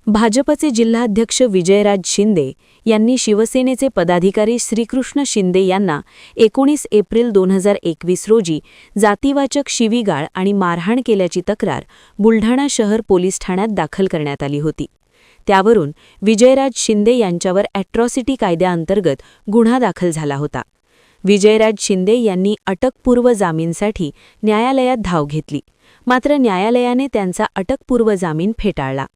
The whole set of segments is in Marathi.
भाजपचे जिल्हाध्यक्ष विजयराज शिंदे यांनी शिवसेनेचे पदाधिकारी श्रीकृष्ण शिंदे यांना 19 एप्रिल 2021 रोजी जातीवाचक शिवीगाळ आणि मारहाण केल्याची तक्रार बुलढाणा शहर पोलीस ठाण्यात दाखल करण्यात आली होती। त्यावरून विजयराज शिंदे यांच्यावर ॲट्रॉसिटी कायद्याअंतर्गत गुन्हा दाखल झाला होता। विजयराज शिंदे यांनी अटकपूर्व जामीनसाठी न्यायालयात धाव घेतली, मात्र न्यायालयाने त्यांचा अटकपूर्व जामीन फेटाळला।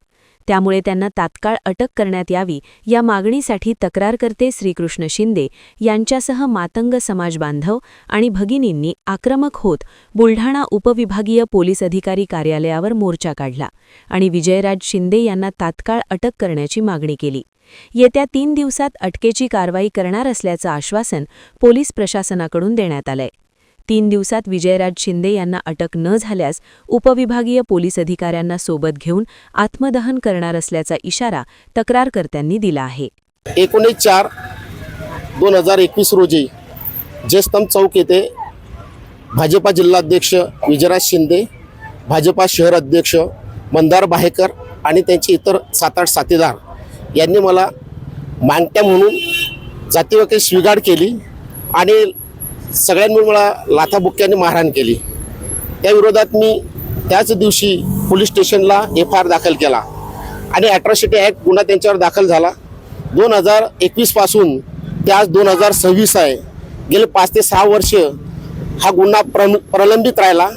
त्यामुळे त्यांना तात्काळ अटक करण्यात यावी या मागणीसाठी तक्रारकर्ते श्रीकृष्ण शिंदे यांच्यासह मातंग समाज बांधव आणि भगिनींनी आक्रमक होत बुलढाणा उपविभागीय पोलीस अधिकारी कार्यालयावर मोर्चा काढला आणि विजयराज शिंदे यांना तात्काळ अटक करण्याची मागणी केली। येत्या 3 दिवसात अटकेची कारवाई करणार असल्याचं आश्वासन पोलीस प्रशासनाकडून देण्यात आलंय। 3 दिवसात विजयराज शिंदे यांना अटक न झाल्यास उपविभागीय पोलीस अधिकाऱ्यांना सोबत घेऊन आत्मदहन करणार असल्याचा इशारा तक्रारकर्त्यांनी दिला आहे। 19/4/2021 रोजी जयस्तंभ चौक येथे भाजपा जिल्हाध्यक्ष विजयराज शिंदे, भाजपा शहर अध्यक्ष मंदार बाहेकर आणि त्यांचे इतर 7-8 साथीदार यांनी मला मांगट्या म्हणून जातीवाचक शिवीगाळ केली आणि सगळ्यांनी मला लाथाबुक्क्याने मारहाण केली। त्या विरोधात मी त्याच दिवशी पोलीस स्टेशनला FIR दाखल केला आणि ॲट्रॉसिटी ॲक्ट गुन्हा त्यांच्यावर दाखल झाला। 2021 पासून ते आज 2026 आहे। गेले 5 ते 6 वर्ष हा गुन्हा प्रलंबित राहिला।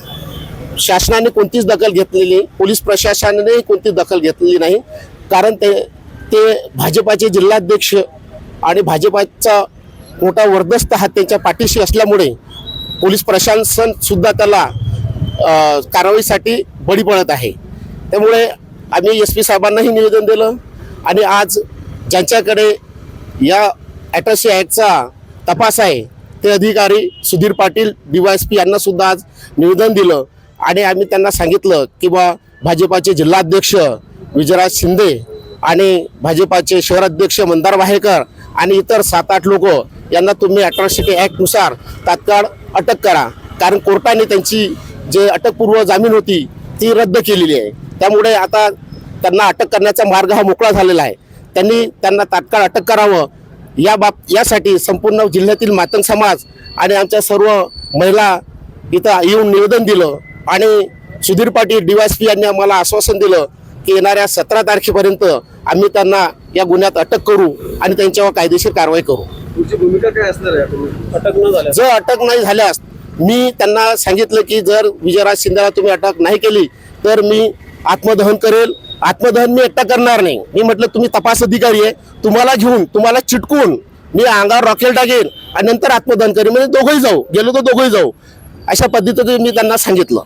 शासनाने कोणतीच दखल घेतलेली नाही, पोलीस प्रशासनाने कोणतीच दखल घेतलेली नाही, कारण ते भाजपाचे जिल्हाध्यक्ष आणि भाजपाचा मोठा वर्दस्त हात त्यांच्या पाठीशी असल्यामुळे पोलीस प्रशासन सुद्धा त्याला कारवाईसाठी बळी पडत आहे। त्यामुळे आम्ही SP साहेबांनाही निवेदन दिलं आणि आज ज्यांच्याकडे या ॲट्रॉसिटी ॲक्टचा तपास आहे ते अधिकारी सुधीर पाटील DYSP यांना सुद्धा आज निवेदन दिलं आणि आम्ही त्यांना सांगितलं की भाजपाचे जिल्हाध्यक्ष विजयराज शिंदे आणि भाजपाचे शहर अध्यक्ष मंदार बाहेकर आणि इतर 7-8 लोक यांना तुम्ही ॲट्रॉसिटी ॲक्टनुसार तात्काळ अटक करा, कारण कोर्टाने त्यांची जे अटकपूर्व जामीन होती ती रद्द केलेली आहे। त्यामुळे आता त्यांना अटक करण्याचा मार्ग हा मोकळा झालेला आहे। त्यांना तात्काळ अटक करावं यासाठी संपूर्ण जिल्ह्यातील मातंग समाज आणि आमच्या सर्व महिला इथं येऊन निवेदन दिलं आणि सुधीर पाटील DYSP यांनी आम्हाला आश्वासन दिलं की येणाऱ्या 17 तारखेपर्यंत आम्ही त्यांना या गुन्ह्यात अटक करू आणि त्यांच्यावर कायदेशीर कारवाई करू। तुमची भूमिका काय असणार आहे अटक न झाल्यास? जर अटक नाही झाल्यास मी त्यांना सांगितलं की जर विजयराज शिंदेला तुम्ही अटक नाही केली तर मी आत्मदहन करेल। आत्मदहन मी एकटा करणार नाही। मी म्हटलं तुम्ही तपास अधिकारी आहे, तुम्हाला घेऊन तुम्हाला चिटकून मी अंगावर रॉकेल टाकेन आणि नंतर आत्मदहन करेन, म्हणजे दोघंही जाऊ, गेलो तर दोघंही जाऊ, अशा पद्धतीने मी त्यांना सांगितलं।